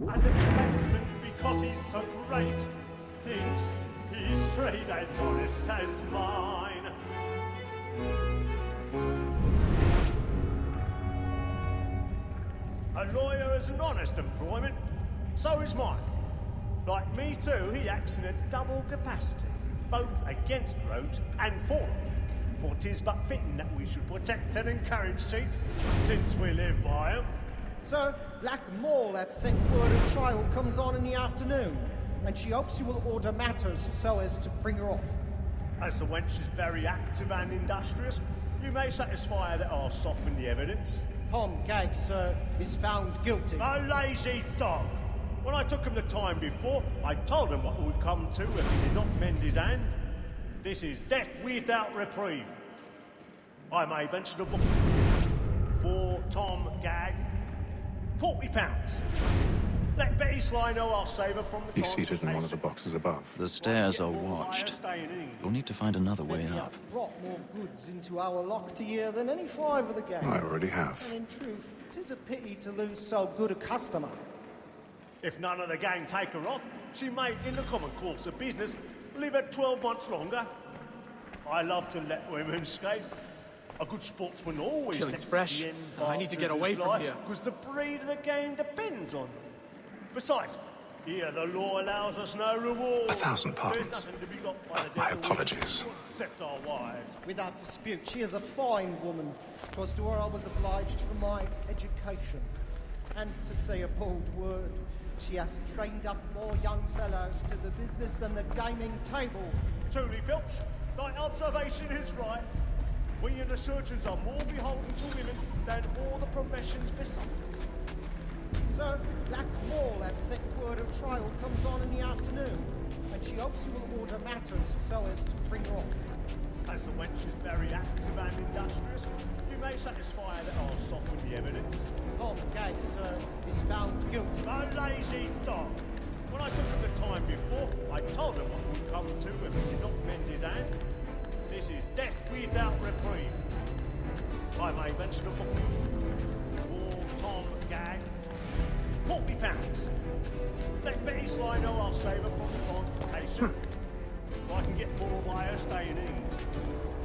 And the policeman, because he's so great, thinks his trade as honest as mine. A lawyer is an honest employment, so is mine. Like me too, he acts in a double capacity, both against roads and for them. For 'tis but fitting that we should protect and encourage cheats, since we live by 'em. Sir, Black Mole at set word of trial comes on in the afternoon, and she hopes you will order matters so as to bring her off. As the wench is very active and industrious, you may satisfy her that I'll soften the evidence. Tom Gag, sir, is found guilty. A lazy dog! When I took him the time before, I told him what would come to if he did not mend his hand. This is death without reprieve. I may venture to book for Tom Gag £40. Let Betty Sly know I'll save her from the He's seated in one of the boxes above. The stairs are watched. You'll need to find another way Betty up. hath brought more goods into our lock to year than any 5 of the gang. I already have. And in truth, 'tis a pity to lose so good a customer. If none of the gang take her off, she may, in the common course of business, live at 12 months longer. I love to let women escape. A good sportsman always Killing's lets fresh. the end I need to get away from here. because the breed of the game depends on them. Besides, here the law allows us no reward. 1,000 pardons. There's nothing to be got by the My devil apologies. except our wives. Without dispute, she is a fine woman. 'Twas to her I was obliged for my education. And to say a bold word, she hath trained up more young fellows to the business than the gaming table. Truly, Filch, thy observation is right. We and the surgeons are more beholden to women than all the professions besides. Sir, Black Mole at set word of trial comes on in the afternoon, and she hopes you will order matters so as to bring her off. As the wench is very active and industrious, you may satisfy her that I'll soften the evidence. Tom Gag, sir, is found guilty. A lazy dog! When I took him the time before, I told him what would come to if he did not mend his hand. This is death without reprieve. I may venture to book for Tom Gag £40. Let Betty Sly know I'll save her from the transportation. So I can get more by her staying in.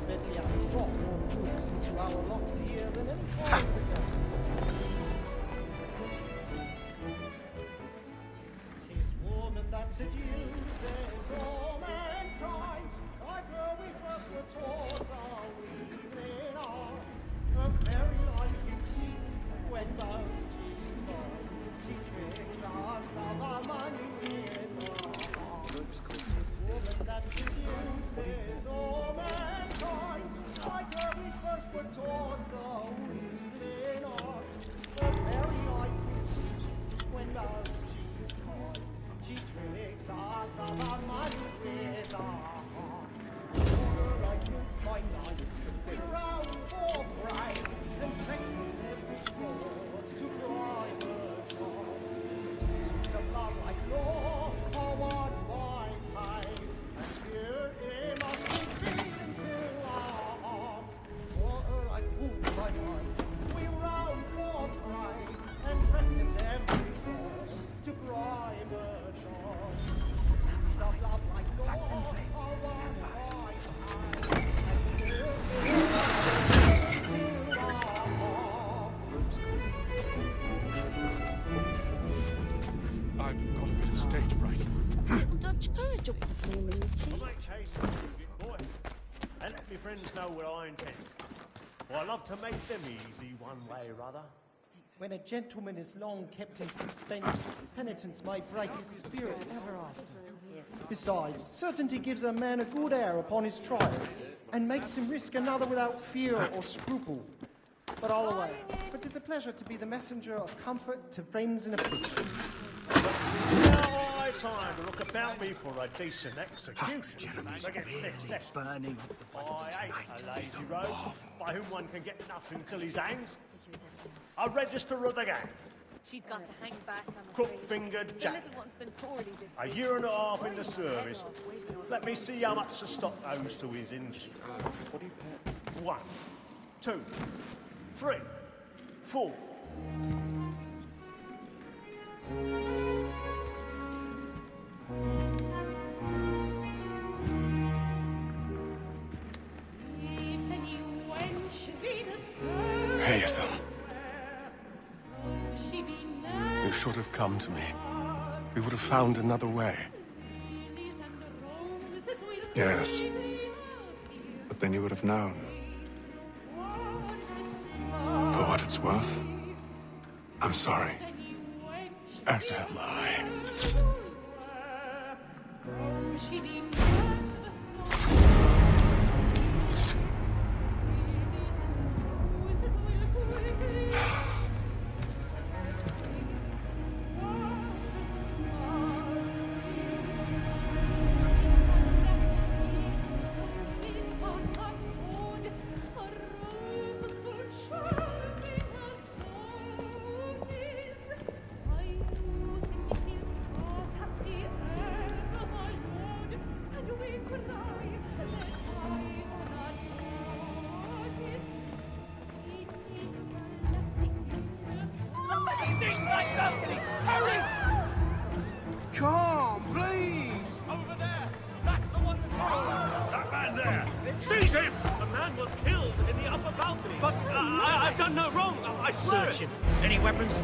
Betty hath brought more goods into our lock to year than any 5 of the gang. 'Tis woman that seduces all mankind. Like her we first were taught our evening arts. A very life you cheat when those cheats falls. She tricks us of our money with her hearts. 'Tis woman that seduces all mankind. Like her we first were taught our evening arts. A very life you cheat when those cheats fall. She tricks us of our money with her hearts. I lose my life we round for pride and practice every sport to bribe her cause. Suits of love like law are won by time, and here it must be beaten to our hearts. For her I lose my life we round for pride and practice every sport to bribe her cause. Suits of love like law are won by time. I've got a bit of stage fright. Dutch courage up the flame in the cheek. I might chase you, boy, and let me friends know what I intend. For I love to make them easy one way or other. When a gentleman is long kept in suspense, penitence may break his spirit ever after. Besides, certainty gives a man a good air upon his trial, and makes him risk another without fear or scruple. But all away, for 'tis a pleasure to be the messenger of comfort to friends in affliction. Now I time to look about me for a decent execution. Burning. I hate a lazy rogue by whom one can get nothing till he's hanged. A register of the gang. She's got to hang back on the Crook-fingered The Jack. little one's been poorly this A week. year and a half in the service. Let me see how much the stock owes to his industry. 1, 2, 3, 4. You should have come to me. We would have found another way. Yes. But then you would have known. For what it's worth, I'm sorry. As am I. Come, please! Over there! That's the one that's That man there! Seize him! The man was killed in the upper balcony. But I've done no wrong. I swear Search him. Any weapons?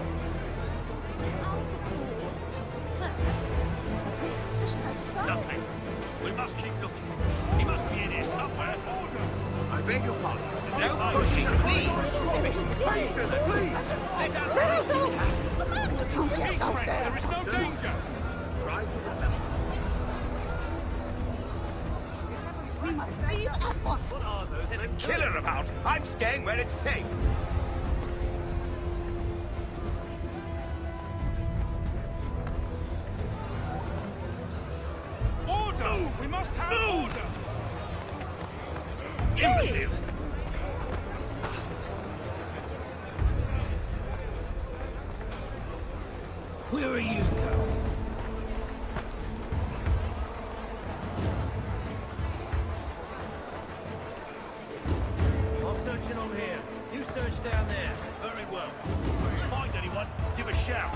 Nothing. We must keep looking. He must be in here somewhere. I beg your pardon. No pushing, please! Please, please! Let us... The man was killed out there. There is no danger. We must leave at once. What are those? There's a killer about. I'm staying where it's safe. Order! We must have order! Imbecile! Where are you going? I'm searching on here. You search down there. Very well. If you find anyone, give a shout.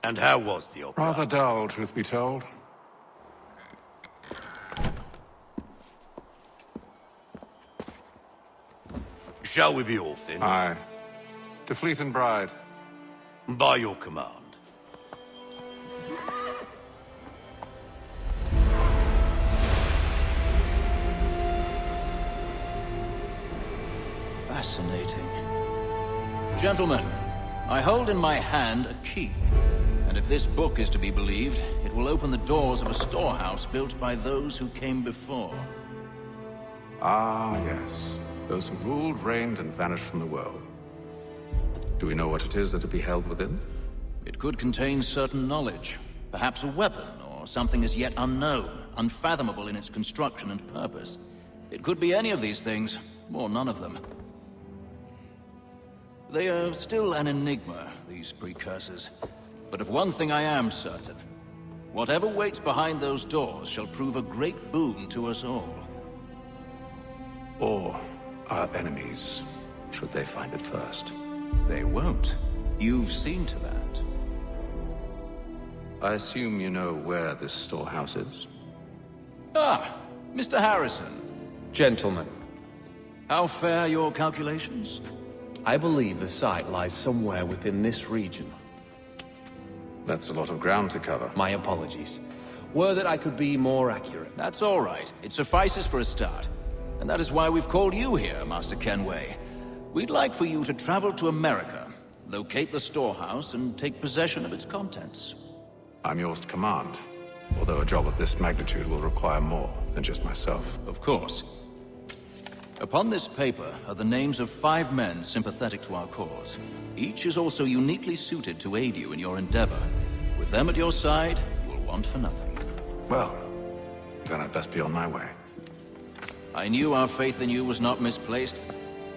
And how was the opera? Rather dull, truth be told. Shall we be off then? Aye. To Fleet and Bride. By your command. Fascinating. Gentlemen, I hold in my hand a key. And if this book is to be believed, it will open the doors of a storehouse built by those who came before. Ah, yes. Those who ruled, reigned, and vanished from the world. Do we know what it is that to be held within? It could contain certain knowledge. Perhaps a weapon, or something as yet unknown, unfathomable in its construction and purpose. It could be any of these things, or none of them. They are still an enigma, these precursors. But of one thing I am certain. Whatever waits behind those doors shall prove a great boon to us all. Or our enemies, should they find it first. They won't. You've seen to that. I assume you know where this storehouse is? Ah, Mr. Harrison. Gentlemen, How fare your calculations? I believe the site lies somewhere within this region. That's a lot of ground to cover. My apologies. Were that I could be more accurate. That's all right. It suffices for a start. And that is why we've called you here, Master Kenway. We'd like for you to travel to America, locate the storehouse, and take possession of its contents. I'm yours to command, although a job of this magnitude will require more than just myself. Of course. Upon this paper are the names of 5 men sympathetic to our cause. Each is also uniquely suited to aid you in your endeavor. With them at your side, you will want for nothing. Well, then I'd best be on my way. I knew our faith in you was not misplaced.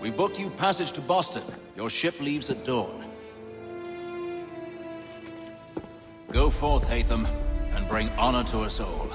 We've booked you passage to Boston. Your ship leaves at dawn. Go forth, Hatham, and bring honor to us all.